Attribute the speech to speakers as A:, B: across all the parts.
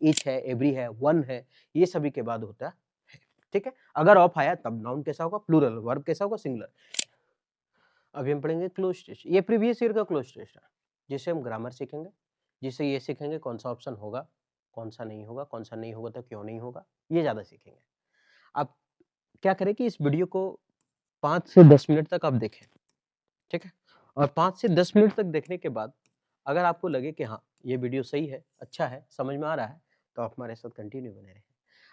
A: Each है, every है, one है, ये सभी के बाद होता है। ठीक है, अगर ऑफ आया तब नाउन कैसा होगा, प्लूरल, वर्ब कैसा होगा, सिंगुलर। अभी हम पढ़ेंगे क्लोज टेस्ट, ये प्रीवियस ईयर का क्लोज टेस्ट है, जिससे हम ग्रामर सीखेंगे, जिससे ये सीखेंगे कौन सा ऑप्शन होगा, कौन सा नहीं होगा, कौन सा नहीं होगा तो क्यों नहीं होगा, ये ज्यादा सीखेंगे। आप क्या करें कि इस वीडियो को 5 से 10 मिनट तक आप देखें, ठीक है, और 5 से 10 मिनट तक देखने के बाद अगर आपको लगे कि हाँ ये वीडियो सही है, अच्छा है, समझ में आ रहा है, तो आप हमारे साथ कंटिन्यू बने रहें।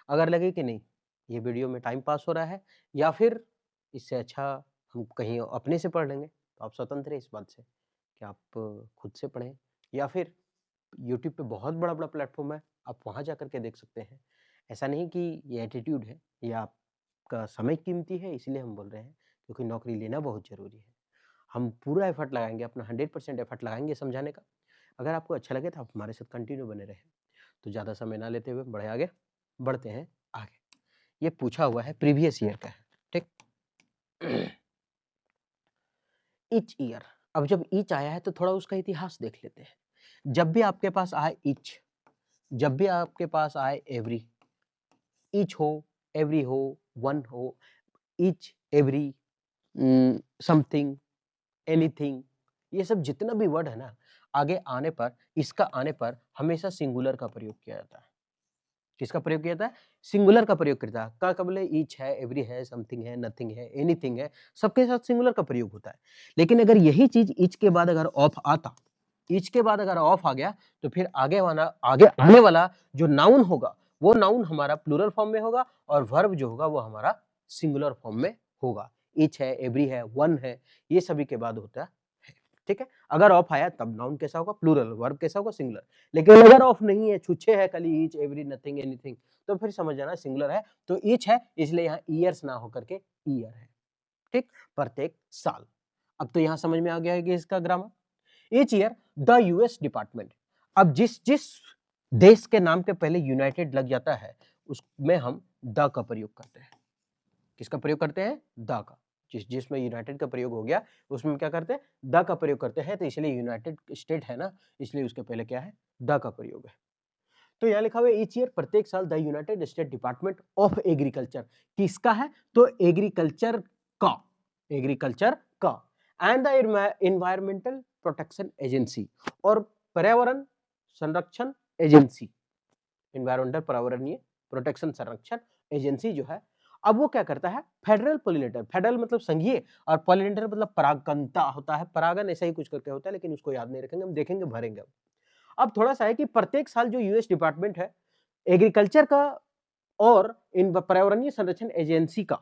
A: अगर लगे कि नहीं ये वीडियो में टाइम पास हो रहा है या फिर इससे अच्छा हम कहीं अपने से पढ़ लेंगे, तो आप स्वतंत्र हैं इस बात से कि आप खुद से पढ़ें, या फिर यूट्यूब पे बहुत बड़ा-बड़ा प्लेटफ़ॉर्म है, आप वहाँ जाकर के देख सकते हैं। ऐसा नहीं कि ये एटीट्यूड है, ये आपका समय कीमती है इसलिए हम बोल रहे हैं, क्योंकि नौकरी लेना बहुत ज़रूरी है। हम पूरा एफर्ट लगाएँगे, अपना 100% एफर्ट लगाएँगे समझाने का। अगर आपको अच्छा लगे तो आप हमारे साथ कंटिन्यू बने रहें। तो ज़्यादा समय ना लेते हुए बढ़े आगे, बढ़ते हैं आगे। ये पूछा हुआ है, प्रीवियस ईयर का है, ठीक? ईच ईयर, अब जब ईच आया है तो थोड़ा उसका इतिहास देख लेते हैं। जब भी आपके पास आए ईच, जब भी आपके पास आए एवरी, ईच हो, एवरी हो, वन हो, ईच, एवरी, समथिंग, एनीथिंग, ये सब जितना भी वर्ड है ना, आगे आने पर, इसका आने पर हमेशा सिंगुलर का प्रयोग किया जाता है। किसका प्रयोग किया जाता है? सिंगुलर का प्रयोग करता है। का बोले ईच है, एवरी है, समथिंग है, नथिंग है, एनीथिंग है, सबके साथ सिंगुलर का प्रयोग होता है। लेकिन अगर यही चीज ईच के बाद अगर ऑफ आता, ईच के बाद अगर ऑफ आ गया, तो फिर आगे आने वाला जो नाउन होगा, वो नाउन हमारा प्लूरल फॉर्म में होगा और वर्ब जो होगा वो हमारा सिंगुलर फॉर्म में होगा। ईच है, एवरी है, वन है, ये सभी के बाद होता है। ठीक है, अगर ऑफ आया तब नाउन कैसा होगा, प्लूरल, वर्ब कैसा होगा, सिंगुलर। लेकिन अगर ऑफ नहीं है, छुच्छे है खाली ईच, एवरी, नथिंग, एनीथिंग, तो फिर समझ जाना सिंगुलर है। तो ईच है इसलिए यहाँ ईयर्स ना होकर के ईयर है। ठीक, प्रत्येक साल। अब तो यहाँ समझ में आ गया है कि इसका grammar. Each year the US department, अब जिस जिस देश के नाम के पहले यूनाइटेड लग जाता है उसमें हम द का प्रयोग करते हैं। किसका प्रयोग करते हैं? द का। जिसमें यूनाइटेड का प्रयोग हो गया उसमें क्या करते हैं? द का प्रयोग करते हैं। तो इसलिए यूनाइटेड स्टेट है ना, इसलिए उसके पहले क्या है? द का प्रयोग है। तो यहाँ लिखा हुआ है ईच ईयर, प्रत्येक साल, the United state department of agriculture, किसका है? तो एग्रीकल्चर का, एग्रीकल्चर का, and the environmental protection agency, और पर्यावरण संरक्षण एजेंसी, एनवायरमेंटल पर्यावरणीय प्रोटेक्शन संरक्षण एजेंसी जो है, अब वो क्या करता है? फेडरल पोलिनेटर, फेडरल मतलब संघीय, और पोलिनेटर मतलब परागकर्ता होता है, परागन ऐसा ही कुछ करके होता है, लेकिन उसको याद नहीं रखेंगे, हम देखेंगे भरेंगे। अब थोड़ा सा है कि प्रत्येक साल जो यूएस डिपार्टमेंट है एग्रीकल्चर का और इन पर्यावरणीय संरक्षण एजेंसी का,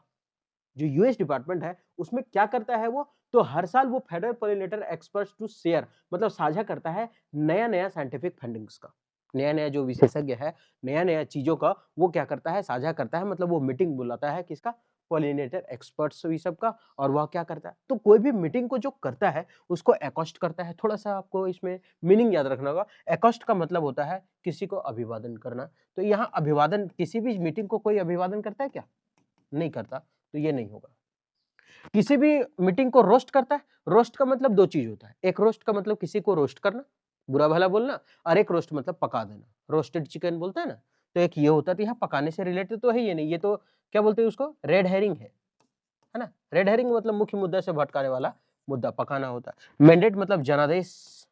A: जो यूएस डिपार्टमेंट है उसमें क्या करता है वो, तो हर साल वो federal pollinator experts to share, मतलब साझा करता है नया नया साइंटिफिक फाइंडिंग्स का, नया नया जो विशेषज्ञ है, नया नया चीजों का वो क्या करता है? साझा करता है, मतलब वो मीटिंग बुलाता है, किसका? पोलिनेटर एक्सपर्ट्स भी सबका, और वह क्या करता है? तो कोई भी मीटिंग को जो करता है उसको एकोस्ट करता है। थोड़ा सा आपको इसमें मीनिंग याद रखना होगा। एकोस्ट का मतलब होता है किसी को अभिवादन करना। तो यहाँ अभिवादन, किसी भी मीटिंग को कोई अभिवादन करता है क्या? नहीं करता, तो ये नहीं होगा। किसी भी मीटिंग को रोस्ट करता है। रोस्ट का मतलब दो चीज होता है, एक रोस्ट का मतलब किसी को रोस्ट करना, बुरा भला बोलना, और एक रोस्ट मतलब पका देना, रोस्टेड चिकन बोलता है ना, तो एक ये होता है। यहाँ पकाने से रिलेटेड तो है ये नहीं, ये तो क्या बोलते हैं उसको? रेड हेरिंग है ना। रेड हेरिंग मतलब मुख्य मुद्दा से भटकाने वाला मुद्दा, पकाना होता है। मैंडेट मतलब जनादेश,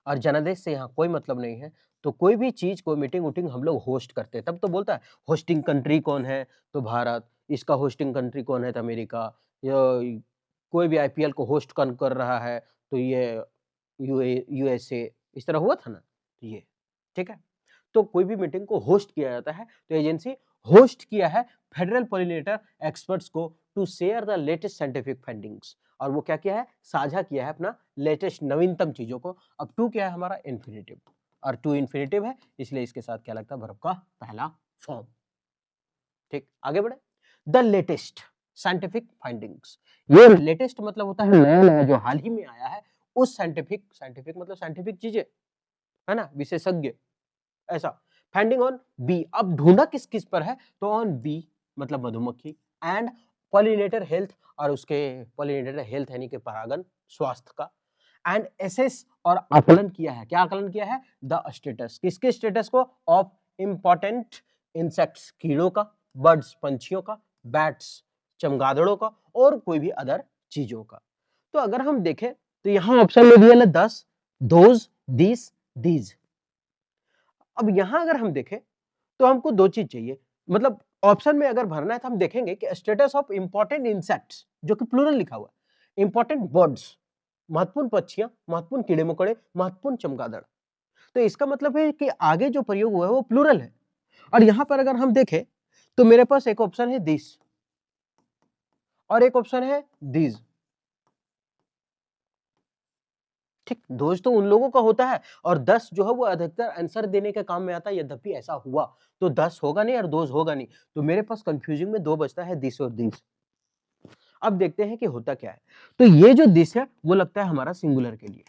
A: और जनादेश से यहाँ कोई मतलब नहीं है। तो कोई भी चीज को मीटिंग उटिंग हम लोग होस्ट करते हैं, तब तो बोलता है होस्टिंग कंट्री कौन है, तो भारत। इसका होस्टिंग कंट्री कौन है, तो अमेरिका। कोई भी आईपीएल को होस्ट कौन कर रहा है, तो ये यूएसए, इस तरह हुआ था ना, तो ये ठीक है। तो कोई भी मीटिंग को होस्ट किया जाता है, तो एजेंसी होस्ट किया है फेडरल पोलिनेटर एक्सपर्ट्स को to share the latest scientific findings, और वो क्या किया है? साझा किया है अपना लेटेस्ट नवीनतम चीजों को। अब टू क्या है? हमारा इन्फिनेटिव, और टू इन्फिनेटिव है इसलिए इसके साथ क्या लगता है? वर्ब का पहला फॉर्म। ठीक, आगे बढ़े। द लेटेस्ट साइंटिफिक फाइंडिंग्स, ये लेटेस्ट मतलब होता है नया नया, जो हाल ही में आया है, उस साइंटिफिक, साइंटिफिक मतलब साइंटिफिक चीजें, है ना, विशेषज्ञ, ऐसा। फाइंडिंग ऑन बी, अब ढूंढा किस किस पर है? तो ऑन बी मतलब मधुमक्खी, एंड पॉलिनेटर हेल्थ, और उसके पॉलिनेटर हेल्थ यानी कि परागन स्वास्थ्य का, एंड एसेस और आकलन किया है। क्या आकलन किया है? द स्टेटस, किसके स्टेटस को? ऑफ इंपॉर्टेंट इंसेक्ट्स, कीड़ों का, बर्ड्स पंछियों का, बैट्स चमगादड़ों का, और कोई भी अदर चीजों का। तो अगर हम देखें तो यहां ऑप्शन में दिया है 10, दोज, दिस, दीज। अब यहां अगर हम देखें तो हमको दो चीज चाहिए, मतलब ऑप्शन में अगर भरना है तो हम देखेंगे कि स्टेटस ऑफ इंपॉर्टेंट इंसेक्ट्स, जो कि प्लूरल लिखा हुआ है, इंपॉर्टेंट बर्ड्स महत्वपूर्ण पक्षियां, महत्वपूर्ण कीड़े मकोड़े, महत्वपूर्ण चमगादड़। तो इसका मतलब है कि आगे जो प्रयोग हुआ है वो प्लूरल है। और यहां पर अगर हम देखें तो मेरे पास एक ऑप्शन है दिस और एक ऑप्शन है दीज। ठीक, दोष तो उन लोगों का होता है और 10 जो है वो अधिकतर आंसर देने के काम में आता है। यद्यपि ऐसा हुआ तो 10 होगा नहीं और दोष होगा नहीं, तो मेरे पास कंफ्यूजिंग में 2 बचता है, दिस और दीज। अब देखते हैं कि होता क्या है। तो ये जो दिस है वो लगता है हमारा सिंगुलर के लिए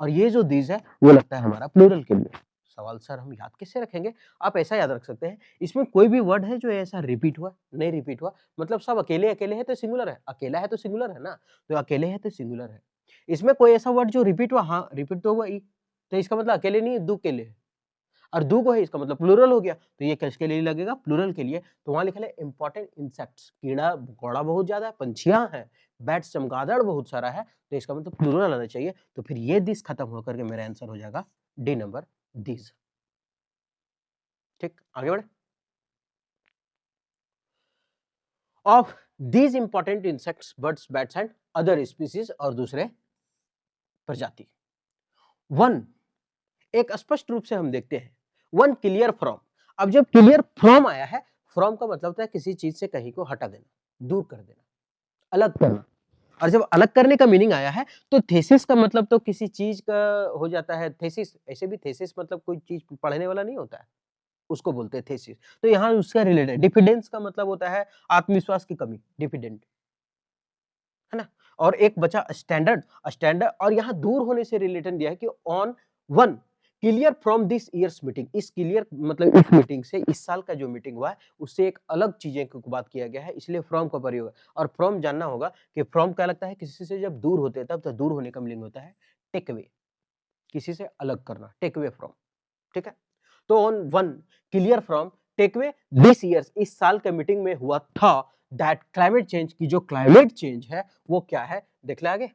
A: और ये जो दीज है वो लगता है हमारा प्लूरल के लिए। सवाल सर हम याद कैसे रखेंगे? आप ऐसा याद रख सकते हैं, इसमें कोई भी वर्ड है जो ऐसा रिपीट हुआ, नहीं रिपीट हुआ, मतलब सब अकेले अकेले है तो सिंगुलर है, अकेला है तो सिंगुलर है ना, तो अकेले है तो सिंगुलर है। इसमें कोई ऐसा वर्ड जो रिपीट हुआ, हाँ रिपीट तो हुआ ही, तो इसका मतलब अकेले नहीं है, दो केले है, और दो को है इसका मतलब प्लूरल हो गया, तो ये किसके लिए लगेगा? प्लूरल के लिए। तो वहां लिखा है इंपॉर्टेंट इंसेक्ट्स, कीड़ा मकोड़ा बहुत ज्यादा है, पंछियां हैं, बैट्स चमगादड़ बहुत सारा है, तो इसका मतलब प्लूरल आना चाहिए। तो फिर ये दिस खत्म होकर के मेरा आंसर हो जाएगा डी नंबर, दिस। ठीक, आगे बढ़े। Of these important insects, birds, bats and other species, और दूसरे प्रजाति। वन, एक स्पष्ट रूप से हम देखते हैं, वन क्लियर फ्रॉम। अब जब क्लियर फ्रॉम आया है, फ्रॉम का मतलब होता है किसी चीज से कहीं को हटा देना, दूर कर देना, अलग करना। और जब अलग करने का मीनिंग आया है तो थेसिस का मतलब तो किसी चीज का हो जाता है। थेसिस, ऐसे भी थेसिस मतलब कोई चीज पढ़ने वाला नहीं होता है, उसको बोलते हैं थेसिस। तो यहाँ उसका रिलेटेड, डिफिडेंस का मतलब होता है आत्मविश्वास की कमी, डिफिडेंट, है ना। और एक बचा स्टैंडर्ड, स्टैंडर्ड, और यहाँ दूर होने से रिलेटेड दिया है कि on one clear from this years meeting, इस क्लियर मतलब इस मीटिंग से, इस साल का जो मीटिंग हुआ है उससे एक अलग चीजें की बात किया गया है, इसलिए फ्रॉम का प्रयोग है। और फ्रॉम जानना होगा कि फ्रॉम क्या लगता है, किसी से जब दूर होते हैं तब तो दूर होने का मीनिंग होता है टेक अवे, किसी से अलग करना, टेक अवे फ्रॉम। ठीक है, तो on one clear from take away this years, इस साल के मीटिंग में हुआ था दैट क्लाइमेट चेंज, की जो क्लाइमेट चेंज है वो क्या है, देख ले आगे।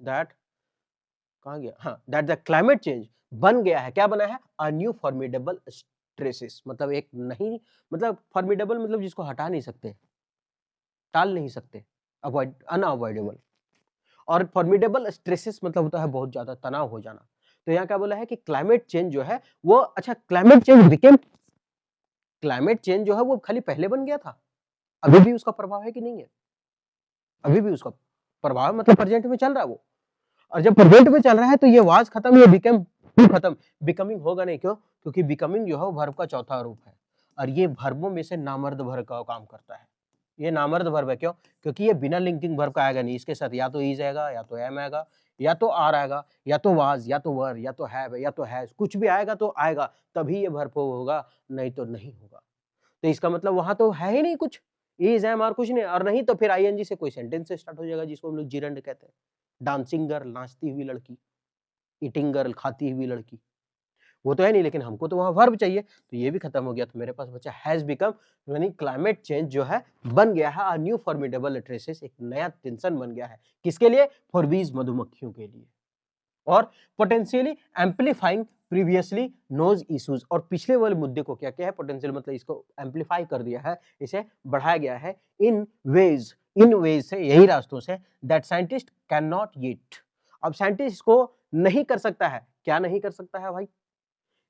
A: दैट, कहां गया, हाँ, दैट द क्लाइमेट चेंज बन गया है, क्या बना है, अ न्यू फॉर्मिडेबल स्ट्रेसेस, मतलब एक नहीं, मतलब फॉर्मिडेबल मतलब जिसको हटा नहीं सकते, टाल नहीं सकते, अवॉइड, अनअवॉइडेबल। और फॉर्मिडेबल स्ट्रेसेस मतलब होता है बहुत ज्यादा तनाव हो जाना। तो यहाँ क्या बोला है कि क्लाइमेट चेंज जो है वो, अच्छा climate change became, climate change जो है वो खाली पहले बन गया था, अभी भी उसका प्रभाव है कि नहीं है? अभी भी उसका प्रभाव मतलब प्रेजेंट में चल रहा है वो। और जब प्रेजेंट में चल रहा है तो ये वाज खत्म, ये बिकम खत्म, बिकमिंग होगा नहीं, क्यों? क्योंकि बिकमिंग जो है वो वर्ब का चौथा रूप है और ये वर्बों में से नामर्द वर्ब का काम करता है। ये नामर्द वर्ब है, क्यों? क्योंकि ये बिना लिंकिंग वर्ब का आएगा नहीं, इसके साथ या तो इज आएगा, या तो एम आएगा, या तो आर आएगा, या तो वाज, या तो वर, या तो हैव, या तो हैज, कुछ भी आएगा तो आएगा, तभी ये वर्ब होगा, नहीं तो नहीं होगा। तो इसका मतलब वहां तो है ही नहीं कुछ, इज एम आर कुछ नहीं, और नहीं तो फिर आईएनजी से कोई सेंटेंस स्टार्ट हो जाएगा जिसको हम लोग जिरंड कहते हैं। डांसिंग गर्ल, नाचती हुई लड़की, ईटिंग गर्ल, खाती हुई लड़की, वो तो है नहीं, लेकिन हमको तो वहां वर्ब चाहिए, तो ये भी खत्म हो गया। तो मेरे पास बचा हैज बिकम, यानी क्लाइमेट चेंज जो है बन गया है, न्यू फॉर्मिडेबल ट्रेसेस, एक नया टेंशन बन गया है, किसके लिए? फॉर बीज, मधुमक्खियों के लिए। और potentially amplifying previously known issues, और पिछले वाले मुद्दे को क्या किया है, पोटेंशियल मतलब इसको एम्पलीफाई कर दिया है, इसे बढ़ाया गया है, इन वेज, इन वेज से, यही रास्तों से, that scientist can not yet. अब साइंटिस्ट को नहीं कर सकता है, क्या नहीं कर सकता है भाई?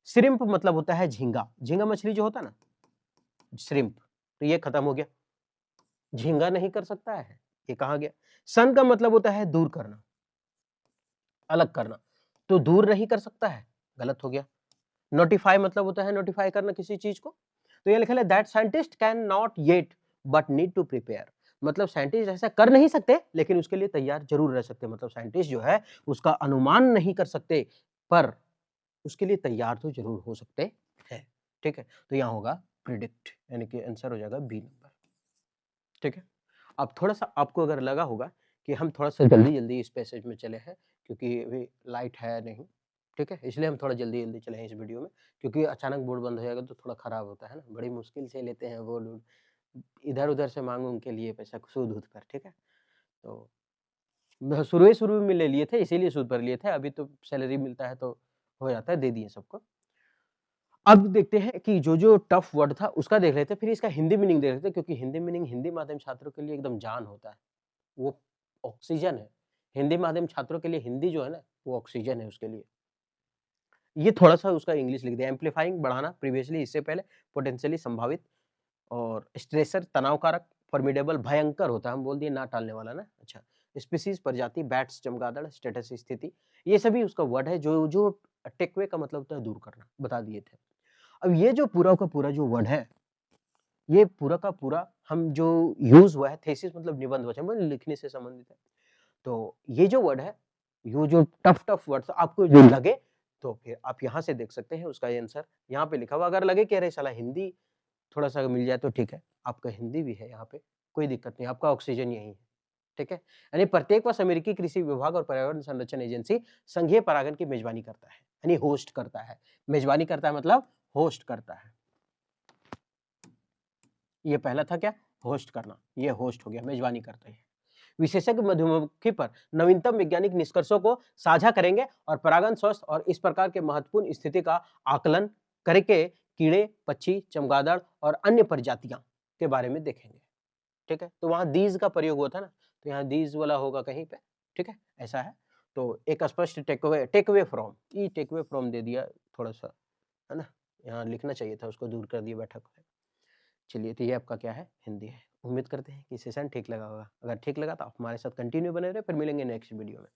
A: श्रिम्प मतलब होता है झींगा, झींगा मछली जो होता है ना, श्रिम्प, तो ये खत्म हो गया, झींगा नहीं कर सकता है, ये कहा गया। सन का मतलब होता है दूर करना, अलग करना, तो दूर नहीं कर सकता है, गलत हो गया। नोटिफाई मतलब होता है नोटिफाई करना किसी चीज को, तो ये लिखा है that scientist can not yet but need to prepare, मतलब साइंटिस्ट ऐसा कर नहीं सकते लेकिन उसके लिए तैयार जरूर रह सकते, मतलब साइंटिस्ट जो है उसका अनुमान नहीं कर सकते पर उसके लिए तैयार तो जरूर हो सकते हैं। ठीक है, तो यहाँ होगा प्रिडिक्ट, यानी कि आंसर हो जाएगा बी नंबर। ठीक है, अब थोड़ा सा आपको अगर लगा होगा कि हम थोड़ा सा जल्दी जल्दी इस पैसेज में चले हैं क्योंकि अभी लाइट है नहीं, ठीक है? इसलिए हम थोड़ा जल्दी-जल्दी चले हैं इस वीडियो में, क्योंकि अचानक बोर्ड बंद हो जाएगा तो थोड़ा खराब होता है ना, बड़ी मुश्किल से लेते हैं बोर्ड-वोर्ड, इधर-उधर से माँग-वूँग के लिए पैसा सूद-वूद पर, ठीक है? तो शुरू में ले लिए थे, इसीलिए सूद पर लिए थे, अभी तो सैलरी मिलता है तो हो जाता है, दे दिए सबको। अब देखते हैं कि जो टफ वर्ड था उसका देख लेते हैं, फिर इसका हिंदी मीनिंग देख लेते हैं, क्योंकि हिंदी मीनिंग हिंदी माध्यम छात्रों के लिए एकदम जान होता है, वो ऑक्सीजन है। हिंदी माध्यम छात्रों के लिए हिंदी जो है ना, वो ऑक्सीजन है उसके लिए। ये थोड़ा-सा उसका इंग्लिश लिख दिया, एम्प्लीफाइंग बढ़ाना, प्रीवियसली इससे पहले, पोटेंशियली संभावित, और स्ट्रेसर तनाव कारक, फॉर्मिडेबल भयंकर होता है, हम बोल दिए ना टालने वाला ना, अच्छा। स्पीशीज़ प्रजाति, बैट्स चमगादड़, स्टेटस स्थिति, ये सभी उसका वर्ड है जो टेक अवे का मतलब होता है दूर करना, बता दिए थे। अब ये जो पूरा का पूरा जो वर्ड है, ये पूरा का पूरा हम जो यूज़ हुआ है, थीसिस मतलब निबंध वचन मतलब लिखने से संबंधित है। तो ये जो वर्ड है, ये जो टफ वर्ड्स आपको जो लगे, तो फिर आप यहाँ से देख सकते हैं उसका आंसर यहाँ पे लिखा हुआ। अगर लगे कि अरे साला हिंदी थोड़ा-सा मिल जाए तो ठीक है, आपका हिंदी भी है यहाँ पे, कोई दिक्कत नहीं, आपका ऑक्सीजन यही है, ठीक है? यानी प्रत्येक वर्ष अमेरिकी कृषि विभाग और पर्यावरण संरक्षण एजेंसी संघीय परागण की मेज़बानी करता है, यानी होस्ट करता है। मेज़बानी करता है मतलब होस्ट करता है। ये पहला था क्या? होस्ट करना, ये होस्ट हो गया, मेज़बानी करता है। विशेषज्ञ मधुमक्खी पर नवीनतम वैज्ञानिक निष्कर्षों को साझा करेंगे और परागण स्वास्थ्य और इस प्रकार के महत्वपूर्ण स्थिति का आकलन करके कीड़े, पक्षी, चमगादड़ और अन्य प्रजातियां के बारे में देखेंगे, ठीक है? तो वहां दीज का प्रयोग हुआ था ना, तो यहाँ दीज वाला होगा कहीं पे, ठीक है? ऐसा है। तो एक स्पष्ट टेक अवे फ्रॉम, ये टेक अवे फ्रॉम दे दिया थोड़ा सा, है ना? यहाँ लिखना चाहिए था, उसको दूर कर दिया बैठक में। चलिए, तो ये आपका क्या है? हिंदी है। उम्मीद करते हैं कि सेशन ठीक लगा होगा। अगर ठीक लगा तो आप हमारे साथ कंटिन्यू बने रहे, फिर मिलेंगे नेक्स्ट वीडियो में।